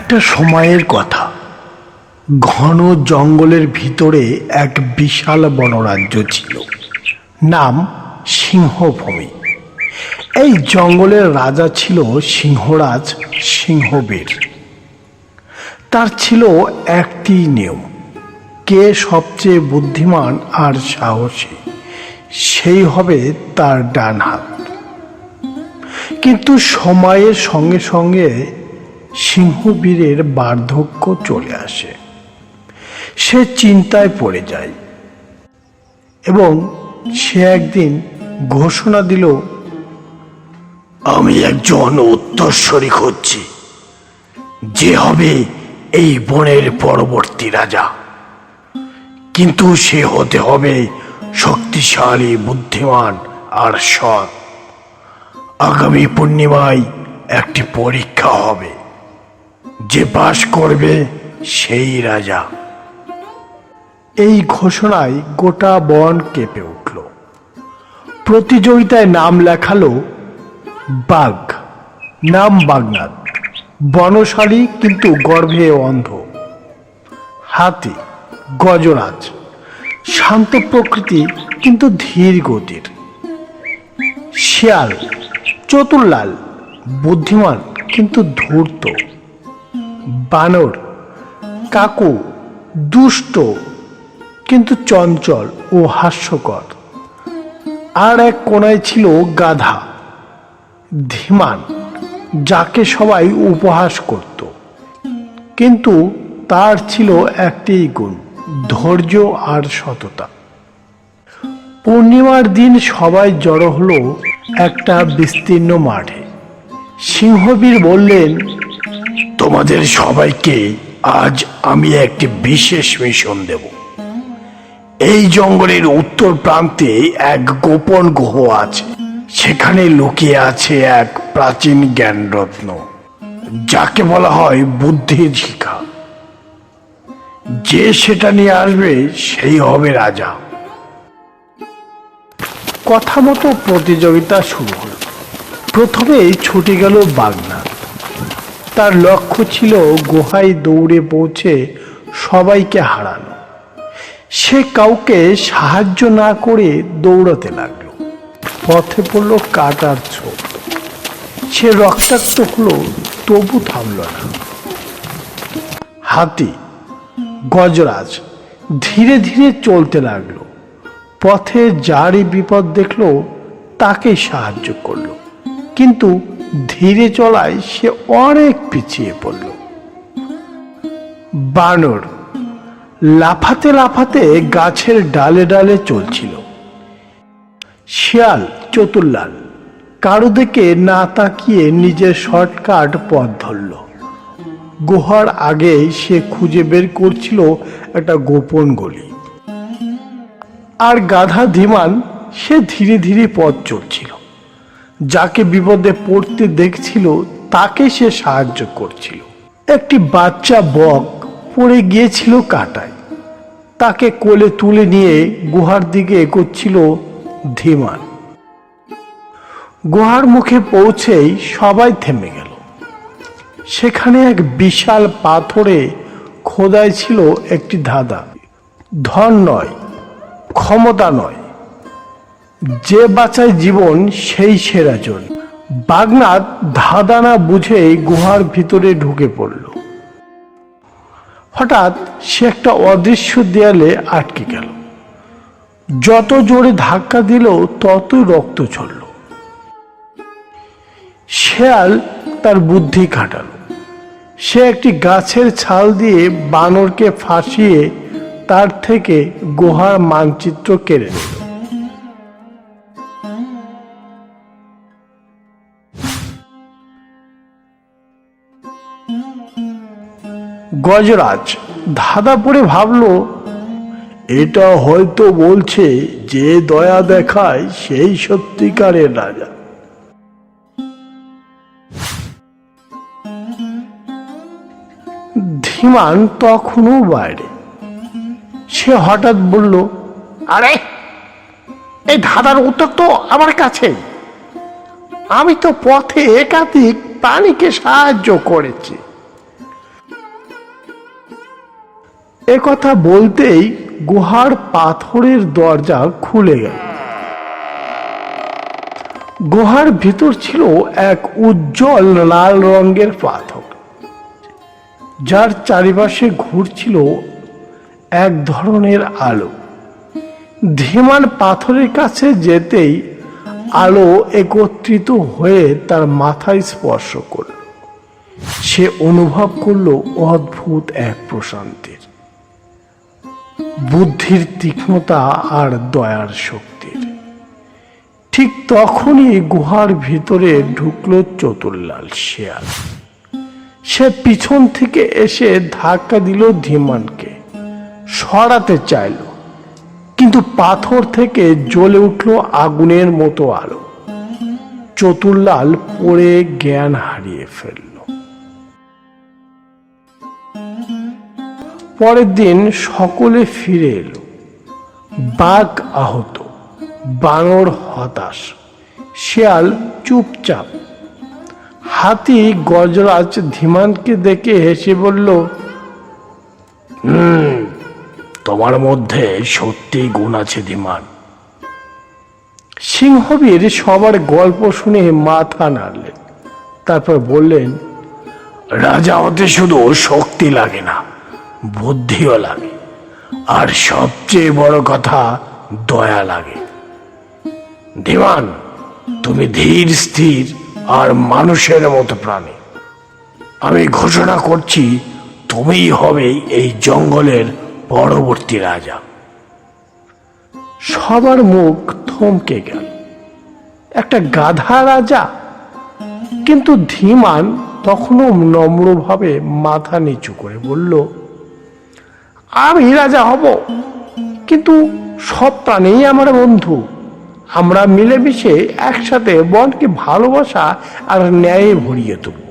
একটা সময়ের কথা, ঘন জঙ্গলের ভিতরে এক বিশাল বনরাজ্য ছিল, নাম সিংহভূমি। এই জঙ্গলের রাজা ছিল সিংহরাজ সিংহবীর। তার ছিল একটি নিয়ম, কে সবচেয়ে বুদ্ধিমান আর সাহসী সেই হবে তার ডান হাত। কিন্তু সময়ের সঙ্গে সঙ্গে সিংহবীরের বার্ধক্য চলে আসে। সে চিন্তায় পড়ে যায় এবং সে একদিন ঘোষণা দিল, আমি একজন উত্তরসূরি খুঁজছি, যে হবে এই বনের পরবর্তী রাজা। কিন্তু সে হতে হবে শক্তিশালী, বুদ্ধিমান আর সৎ। আগামী পূর্ণিমায় একটি পরীক্ষা হবে, যে পাশ করবে সেই রাজা। এই ঘোষণায় গোটা বন কেঁপে উঠল। প্রতিযোগিতায় নাম লেখালো বাঘ, নাম বাগনাথ, বনশালী কিন্তু গর্ভে অন্ধ। হাতি গজরাজ, শান্ত প্রকৃতি কিন্তু ধীর গতির। শিয়াল চতুরলাল, বুদ্ধিমান কিন্তু ধূর্ত। বানর কাকু, দুষ্ট কিন্তু চঞ্চল ও হাস্যকর। আর এক কোনায় ছিল গাধা, ধীমান, যাকে সবাই উপহাস করত। কিন্তু তার ছিল একটি গুণ, ধৈর্য আর সততা। পূর্ণিমার দিন সবাই জড়ো হলো একটা বিস্তীর্ণ মাঠে। সিংহবীর বললেন, তোমাদের সবাইকে আজ আমি একটি বিশেষ মিশন দেব। এই জঙ্গলের উত্তর প্রান্তে এক গোপন গুহ আছে। সেখানে লুকিয়ে আছে এক প্রাচীন জ্ঞানরত্ন, যাকে বলা হয় বুদ্ধির শিখা। যে সেটা নিয়ে আসবে সেই হবে রাজা। কথা মতো প্রতিযোগিতা শুরু হল। প্রথমেই ছুটে গেল বাগনাথ। তার লক্ষ্য ছিল গুহায় দৌড়ে পৌঁছে সবাইকে হারানো। সে কাউকে সাহায্য না করে দৌড়াতে লাগলো। পথে পড়ল কাটার ছোপ। সে রক্তাক্ত হলো, তবু থামল না। হাতি গজরাজ ধীরে ধীরে চলতে লাগলো। পথে যারই বিপদ দেখলো তাকে সাহায্য করলো, কিন্তু ধীরে চলায় সে অনেক পিছিয়ে পড়ল। বানর লাফাতে লাফাতে গাছের ডালে ডালে চলছিল। শিয়াল চতুরলাল কারো দিকে না তাকিয়ে নিজের শর্টকাট পথ ধরল। গুহার আগে সে খুঁজে বের করছিল একটা গোপন গলি। আর গাধা ধীমান, সে ধীরে ধীরে পথ চলছিল। যাকে বিপদে পড়তে দেখছিল তাকে সে সাহায্য করছিল। একটি বাচ্চা বক পড়ে গিয়েছিল কাঁটায়। তাকে কোলে তুলে নিয়ে গুহার দিকে এগোচ্ছিল ধীমান। গুহার মুখে পৌঁছেই সবাই থেমে গেল। সেখানে এক বিশাল পাথরে খোদাই ছিল একটি ধাঁধা। ধন নয়, ক্ষমতা নয়, যে বাঁচায় জীবন সেই সেরা জন। বাগনাথ ধাঁধা না বুঝেই গুহার ভিতরে ঢুকে পড়ল। হঠাৎ সে একটা অদৃশ্য দেয়ালে আটকে গেল। যত জোরে ধাক্কা দিল তত রক্ত ঝরল। শিয়াল তার বুদ্ধি খাটালো। সে একটি গাছের ছাল দিয়ে বানরকে ফাঁসিয়ে তার থেকে গুহার মানচিত্র কেড়ে নিল। গজরাজ ধাঁধা পড়ে ভাবল, এটা হয়তো বলছে যে দয়া দেখায় সেই সত্যিকারের রাজা। ধীমান তখনও বাইরে। সে হঠাৎ বলল, আরে এই ধাঁধার উত্তর তো আমার কাছে। আমি তো পথে একাধিক প্রাণীকে সাহায্য করেছি। একথা বলতেই গুহার পাথরের দরজা খুলে গেল। গুহার ভিতর ছিল এক উজ্জ্বল লাল রঙের পাথর, যার চারিপাশে ঘুরছিল এক ধরনের আলো। ধীমান পাথরের কাছে যেতেই আলো একত্রিত হয়ে তার মাথায় স্পর্শ করল। সে অনুভব করল অদ্ভুত এক প্রশান্তির, বুদ্ধির তীক্ষ্ণতা আর দয়ার শক্তির। ঠিক তখনই গুহার ভিতরে ঢুকলো চতুরলাল শিয়াল। সে পিছন থেকে এসে ধাক্কা দিল ধীমানকে, সরাতে চাইল, কিন্তু পাথর থেকে জ্বলে উঠল আগুনের মতো আলো। চতুরলাল পড়ে জ্ঞান হারিয়ে ফেলল। পরের দিন সকলে ফিরে এলো। বাঘ আহত, বানর হতাশ, শিয়াল চুপচাপ। হাতি গজরাজ ধীমানকে দেখে হেসে বলল, তোমার মধ্যে সত্যি গুণ আছে ধীমান। সিংহবীর সবার গল্প শুনে মাথা নাড়লেন, তারপর বললেন, রাজা হতে শুধু শক্তি লাগে না, বুদ্ধিও লাগে, আর সবচেয়ে বড় কথা দয়া লাগে। ধীমান, তুমি ধীর স্থির আর মানুষের মতো প্রাণী। আমি ঘোষণা করছি, তুমিই হবে এই জঙ্গলের পরবর্তী রাজা। সবার মুখ থমকে গেল। একটা গাধা রাজা? কিন্তু ধীমান তখনও নম্রভাবে মাথা নিচু করে বলল, আমি রাজা হব, কিন্তু সব প্রাণী আমার বন্ধু। আমরা মিলেমিশে একসাথে বনকে ভালোবাসা আর ন্যায়ে ভরিয়ে তুলব।